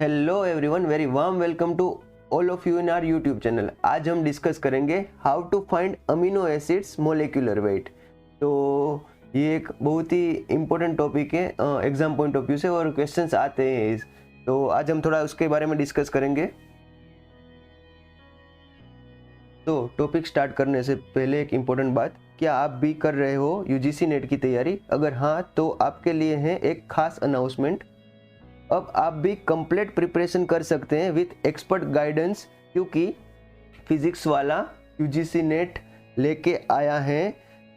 Hello everyone, very warm welcome to all of you in our YouTube channel. आज हम discuss करेंगे how to find amino acids molecular weight. तो ये एक बहुत ही इम्पोर्टेंट टॉपिक है एग्जाम पॉइंट ऑफ व्यू से, और क्वेश्चंस आते हैं तो आज हम थोड़ा उसके बारे में डिस्कस करेंगे। तो टॉपिक स्टार्ट करने से पहले एक इम्पोर्टेंट बात, क्या आप भी कर रहे हो यूजीसी नेट की तैयारी? अगर हाँ तो आपके लिए है एक खास अनाउंसमेंट। अब आप भी कंप्लीट प्रिपरेशन कर सकते हैं विथ एक्सपर्ट गाइडेंस, क्योंकि फिजिक्स वाला यूजीसी नेट लेके आया है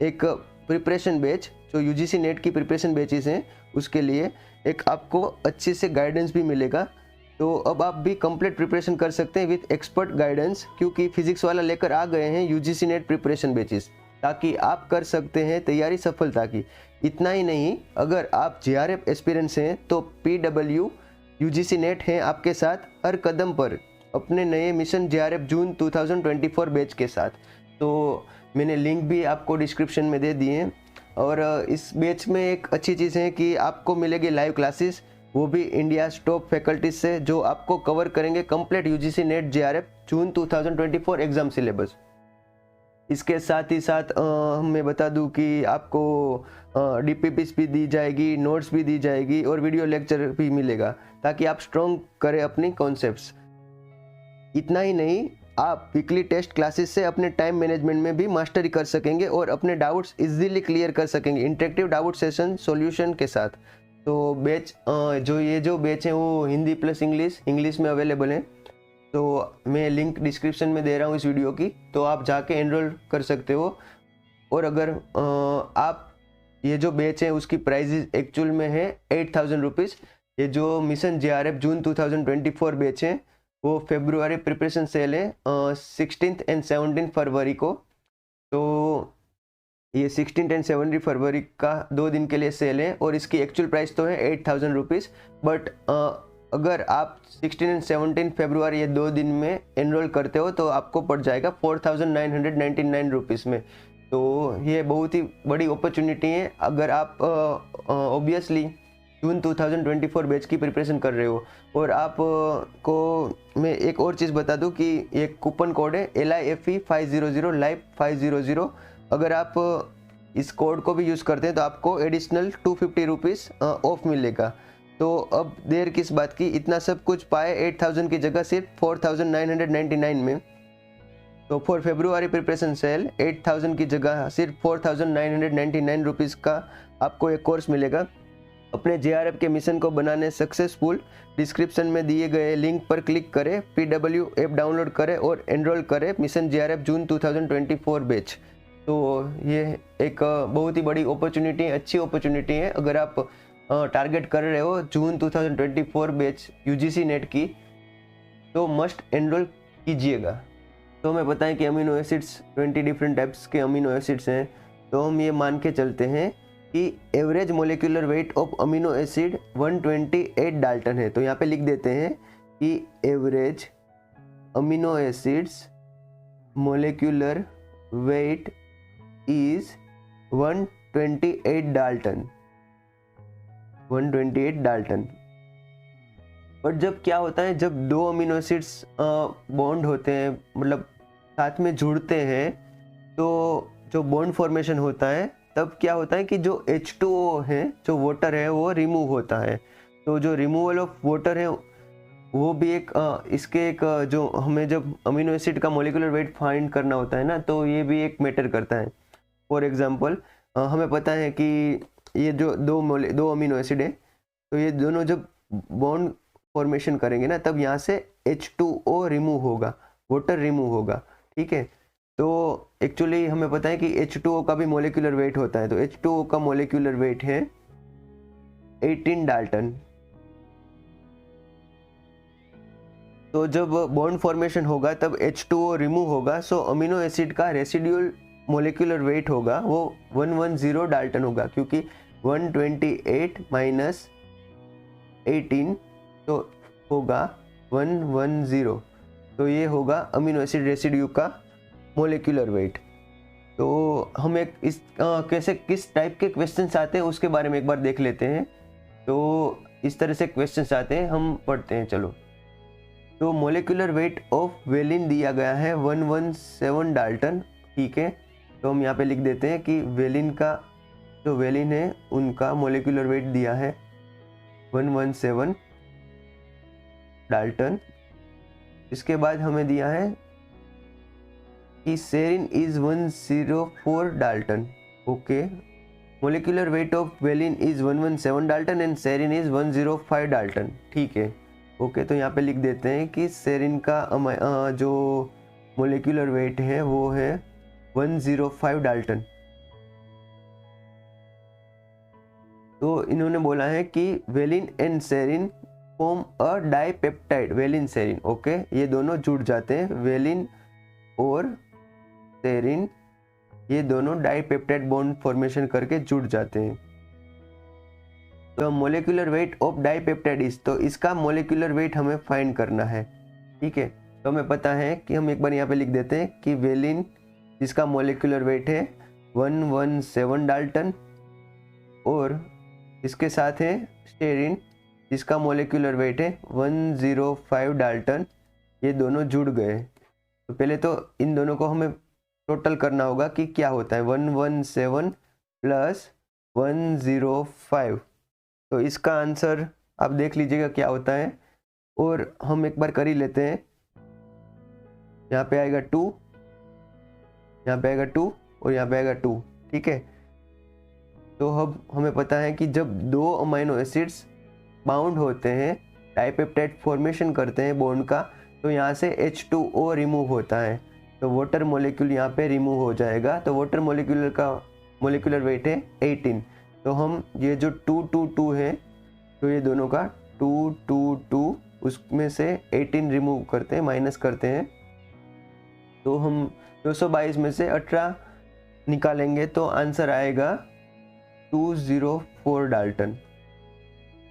एक प्रिपरेशन बैच। जो यूजीसी नेट की प्रिपरेशन बैचेस हैं उसके लिए एक आपको अच्छे से गाइडेंस भी मिलेगा। तो अब आप भी कंप्लीट प्रिपरेशन कर सकते हैं विथ एक्सपर्ट गाइडेंस, क्योंकि फिजिक्स वाला लेकर आ गए हैं यूजीसी नेट प्रिपरेशन बैचेस, ताकि आप कर सकते हैं तैयारी सफलता की। इतना ही नहीं, अगर आप जेआरएफ एस्पिरेंट्स हैं तो पीडब्ल्यू यूजीसी नेट है आपके साथ हर कदम पर अपने नए मिशन जेआरएफ जून 2024 बैच के साथ। तो मैंने लिंक भी आपको डिस्क्रिप्शन में दे दिए हैं। और इस बैच में एक अच्छी चीज़ है कि आपको मिलेगी लाइव क्लासेस, वो भी इंडिया टॉप फैकल्टीज से, जो आपको कवर करेंगे कंप्लीट यूजीसी नेट जेआरएफ जून 2024 एग्जाम सिलेबस। इसके साथ ही साथ मैं बता दूं कि आपको डीपीपीस भी दी जाएगी, नोट्स भी दी जाएगी और वीडियो लेक्चर भी मिलेगा, ताकि आप स्ट्रॉन्ग करें अपनी कॉन्सेप्ट्स। इतना ही नहीं, आप वीकली टेस्ट क्लासेस से अपने टाइम मैनेजमेंट में भी मास्टरी कर सकेंगे और अपने डाउट्स इजीली क्लियर कर सकेंगे इंटरेक्टिव डाउट सेशन सॉल्यूशन के साथ। तो बैच जो बैच है वो हिंदी प्लस इंग्लिश में अवेलेबल है। तो मैं लिंक डिस्क्रिप्शन में दे रहा हूँ इस वीडियो की, तो आप जाके एनरोल कर सकते हो। और अगर आप ये जो बैच है उसकी प्राइस एक्चुअल में है 8000 रुपीज़। ये जो मिशन जेआरएफ जून 2024 बैच है वो फेब्रुआरी प्रिपरेशन सेल है 16 एंड 17 फरवरी को। तो ये 16 एंड 17 फरवरी का 2 दिन के लिए सेल है, और इसकी एक्चुअल प्राइस तो है 8000 रुपीज़। बट अगर आप 16 एंड 17 फरवरी ये 2 दिन में एनरोल करते हो तो आपको पड़ जाएगा 4999 रुपीज़ में। तो ये बहुत ही बड़ी अपॉर्चुनिटी है अगर आप ऑब्वियसली जून 2024 बैच की प्रिपरेशन कर रहे हो। और आप को मैं एक और चीज़ बता दूं कि एक कूपन कोड है LIFE 500 लाइव 500। अगर आप इस कोड को भी यूज़ करते हैं तो आपको एडिशनल 250 रुपीज़ ऑफ मिलेगा। तो अब देर किस बात की, इतना सब कुछ पाए 8000 की जगह सिर्फ 4999 में। तो फॉर फेब्रुआरी प्रिपरेशन सेल 8000 की जगह सिर्फ 4999 रुपीज़ का आपको एक कोर्स मिलेगा। अपने जेआरएफ के मिशन को बनाने सक्सेसफुल। डिस्क्रिप्शन में दिए गए लिंक पर क्लिक करें, पीडब्ल्यू ऐप डाउनलोड करें और एनरोल करें मिशन जेआरएफ जून 2024 बैच। तो ये एक बहुत ही बड़ी अपॉर्चुनिटी है, अच्छी अपॉर्चुनिटी है। अगर आप टारगेट कर रहे हो जून 2024 बैच यूजीसी नेट की, तो मस्ट एनरोल कीजिएगा। तो हमें पता है कि अमीनो एसिड्स 20 डिफरेंट टाइप्स के अमीनो एसिड्स हैं। तो हम ये मान के चलते हैं कि average molecular weight of amino acid 128 Dalton है। तो यहाँ पे लिख देते हैं कि average amino acids molecular wait is 128 Dalton. 128 Dalton. और जब क्या होता है, जब दो अमीनो एसिड्स बॉन्ड होते हैं, मतलब साथ में जुड़ते हैं, तो जो बॉन्ड फॉर्मेशन होता है तब क्या होता है कि जो H2O है, जो वाटर है, वो रिमूव होता है। तो जो रिमूवल ऑफ वाटर है वो भी एक इसके एक जो हमें जब अमीनो एसिड का मोलिकुलर वेट फाइंड करना होता है ना, तो ये भी एक मैटर करता है। फॉर एग्जांपल हमें पता है कि ये जो दो अमीनो एसिड है, तो ये दोनों जब बॉन्ड फॉर्मेशन करेंगे ना, तब यहाँ से H2O रिमूव होगा, वाटर रिमूव होगा। ठीक है, तो एक्चुअली हमें पता है कि H2O का भी मोलिकुलर वेट होता है। तो H2O का मोलिकुलर वेट है 18 डाल्टन। तो जब बॉन्ड फॉर्मेशन होगा तब H2O रिमूव होगा, सो अमीनो एसिड का रेसिड्यूल मोलिकुलर वेट होगा वो 110 डाल्टन होगा, क्योंकि 128 माइनस 18 तो होगा 110। तो ये होगा अमीनो एसिड रेसिड्यू का मोलिकुलर वेट। तो हम एक इस कैसे किस टाइप के क्वेश्चंस आते हैं उसके बारे में एक बार देख लेते हैं। तो इस तरह से क्वेश्चन आते हैं, हम पढ़ते हैं चलो। तो मोलिकुलर वेट ऑफ वेलिन दिया गया है 117 डाल्टन, ठीक है। तो हम यहाँ पे लिख देते हैं कि वेलिन का जो वेलिन है उनका मोलिकुलर वेट दिया है 117 डाल्टन। इसके बाद हमें दिया है कि serine is 104 dalton, okay. Molecular weight of valine is 117 dalton and serine is 105 dalton, ठीक है, ओके। तो यहाँ पे लिख देते हैं कि सेरिन का जो मोलिकुलर वेट है वो है 105 डाल्टन। तो इन्होंने बोला है कि valine and serine form a dipeptide, valine serine, okay, ये दोनों जुड़ जाते हैं, वेलिन और सेरिन ये दोनों डाइपेप्टाइड बॉन्ड फॉर्मेशन करके जुड़ जाते हैं। तो molecular weight of dipeptide is, तो इसका मोलिकुलर वेट हमें फाइंड करना है, ठीक है। तो हमें पता है कि हम एक बार यहाँ पे लिख देते हैं कि वेलिन जिसका मोलिकुलर वेट है 117 डाल्टन और इसके साथ है स्टेरिन जिसका मोलिकुलर वेट है 105 डाल्टन, ये दोनों जुड़ गए। तो पहले तो इन दोनों को हमें टोटल करना होगा कि क्या होता है 117 प्लस 105, तो इसका आंसर आप देख लीजिएगा क्या होता है। और हम एक बार कर ही लेते हैं, यहाँ पे आएगा 2, यहाँ पे आएगा 2 और यहाँ पे आएगा 2, ठीक है। तो अब हमें पता है कि जब दो अमाइनो एसिड्स बाउंड होते हैं, डाइपेप्टाइड फॉर्मेशन करते हैं बॉन्ड का, तो यहाँ से H2O रिमूव होता है, तो वाटर मॉलिक्यूल यहाँ पे रिमूव हो जाएगा। तो वाटर मॉलिक्यूल का मॉलिक्यूलर वेट है 18। तो हम ये जो 222 है, तो ये दोनों का 222 उसमें से 18 रिमूव करते हैं, माइनस करते हैं, तो हम 222 में से 18 निकालेंगे तो आंसर आएगा 204 डाल्टन।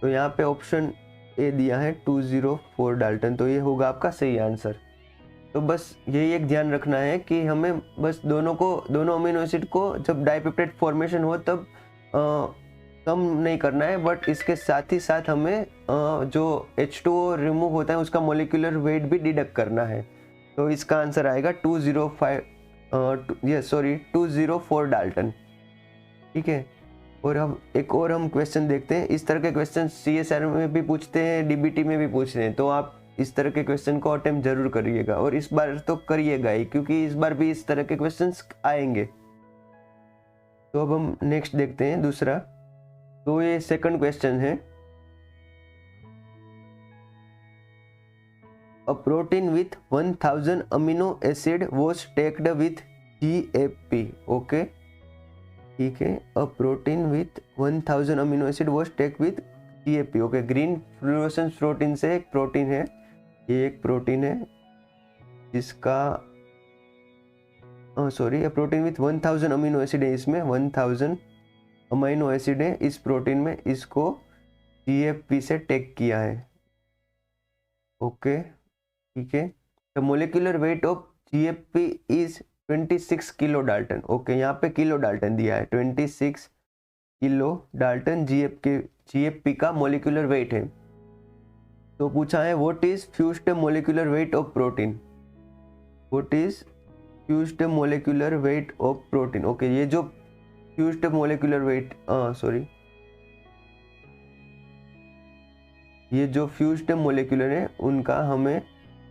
तो यहाँ पे ऑप्शन ए दिया है 204 डाल्टन, तो ये होगा आपका सही आंसर। तो बस यही एक ध्यान रखना है कि हमें बस दोनों अमीनो एसिड को जब डाइपेप्टाइड फॉर्मेशन हो तब कम नहीं करना है, बट इसके साथ ही साथ हमें जो H2O रिमूव होता है उसका मोलिकुलर वेट भी डिडक्ट करना है। तो इसका आंसर आएगा 204 डाल्टन, ठीक है। और हम एक और हम क्वेश्चन देखते हैं। इस तरह के क्वेश्चन CSR में भी पूछते हैं, DBT में भी पूछते हैं, तो आप इस तरह के क्वेश्चन को अटेम्प्ट जरूर करिएगा, और इस बार तो करिएगा ही क्योंकि इस बार भी इस तरह के क्वेश्चंस आएंगे। तो अब हम नेक्स्ट देखते हैं दूसरा। तो ये सेकंड क्वेश्चन है, a protein with 1000 amino acid was tagged with GFP, okay, ठीक है। A protein with 1000 amino acid was tag with GFP, okay. Green fluorescence protein से एक प्रोटीन है, ये एक प्रोटीन है जिसका प्रोटीन विथ 1000 अमीनो एसिड है, इसमें 1000 अमीनो एसिड है इस प्रोटीन में, इसको GFP से टेक किया है, ओके, ठीक है। The molecular weight of GFP is 26 kilo Dalton, okay, यहाँ पे किलो डाल्टन दिया है, 26 किलो डाल्टन GFP का मोलिकुलर वेट है। तो पूछा है what is fused molecular weight of protein, what is fused molecular weight of protein, okay. ये जो फ्यूज्ड मोलिकुलर वेट ये जो फ्यूज्ड मोलिकुलर है उनका हमें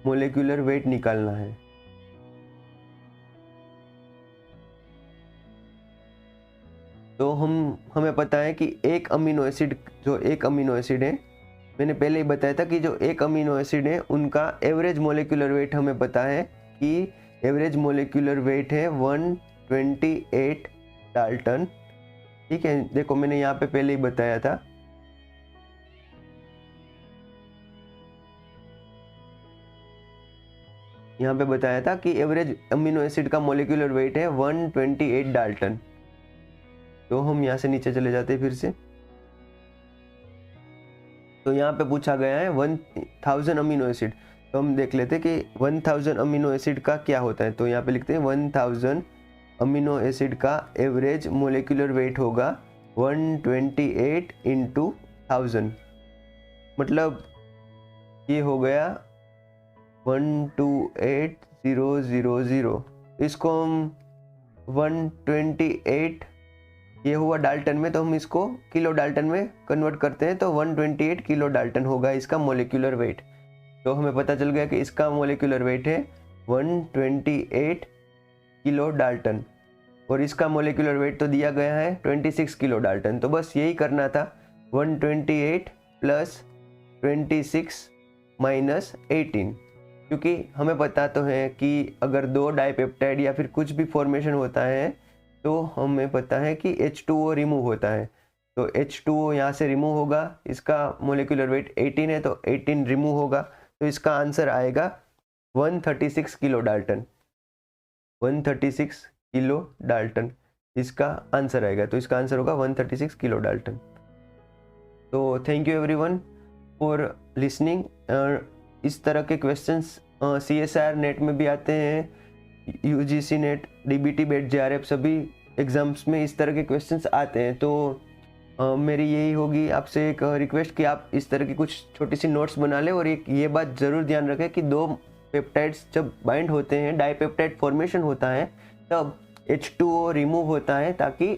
मोलिकुलर वेट निकालना है। तो हमें पता है कि एक अमीनो एसिड है, मैंने पहले ही बताया था कि जो एक अमीनो एसिड है उनका एवरेज मोलिकुलर वेट हमें पता है कि एवरेज मोलिकुलर वेट है 128 डाल्टन, ठीक है। देखो मैंने यहाँ पे पहले ही बताया था, यहाँ पे बताया था कि एवरेज अमीनो एसिड का मोलिकुलर वेट है 128 डाल्टन। तो हम यहाँ से नीचे चले जाते हैं फिर से। तो यहाँ पे पूछा गया है 1000 अमीनो एसिड, तो हम देख लेते हैं कि 1000 अमीनो एसिड का क्या होता है। तो यहाँ पे लिखते हैं 1000 अमीनो एसिड का एवरेज मोलिकुलर वेट होगा 128 × 1000, मतलब ये हो गया 128000, इसको हम 128, ये हुआ डाल्टन में, तो हम इसको किलो डाल्टन में कन्वर्ट करते हैं, तो 128 किलो डाल्टन होगा इसका मोलिकुलर वेट। तो हमें पता चल गया कि इसका मोलिकुलर वेट है 128 किलो डाल्टन, और इसका मोलिकुलर वेट तो दिया गया है 26 किलो डाल्टन। तो बस यही करना था, 128 प्लस 26 माइनस 18, क्योंकि हमें पता तो है कि अगर दो डाइपेप्टाइड या फिर कुछ भी फॉर्मेशन होता है तो हमें पता है कि H2O रिमूव होता है। तो H2O यहाँ से रिमूव होगा, इसका मोलिकुलर वेट 18 है, तो 18 रिमूव होगा, तो इसका आंसर आएगा 136 किलो डाल्टन। 136 किलो डाल्टन इसका आंसर आएगा, तो इसका आंसर होगा 136 किलो डाल्टन। तो thank you everyone for listening. इस तरह के क्वेश्चंस CSIR नेट में भी आते हैं, UGC net, DBT, BET, JRF सभी एग्ज़ाम्स में इस तरह के क्वेश्चंस आते हैं। तो मेरी यही होगी आपसे एक रिक्वेस्ट कि आप इस तरह की कुछ छोटी सी नोट्स बना लें, और एक ये बात ज़रूर ध्यान रखें कि दो पेप्टाइड्स जब बाइंड होते हैं, डाइपेप्टाइड फॉर्मेशन होता है, तब H2O रिमूव होता है ताकि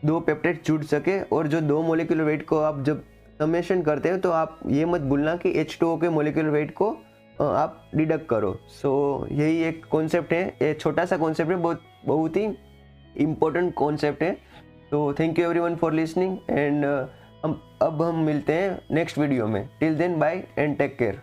दो पेप्टाइड जुड़ सके। और जो दो मोलिकुलर वेट को आप जब समेशन करते हो तो आप ये मत भूलना कि H2O के मोलिकुलर वेट को आप डिडक्ट करो। सो यही एक कॉन्सेप्ट है, ये छोटा सा कॉन्सेप्ट है, बहुत ही इम्पोर्टेंट कॉन्सेप्ट है। तो thank you everyone for listening, and अब हम मिलते हैं नेक्स्ट वीडियो में। Till then bye and take care.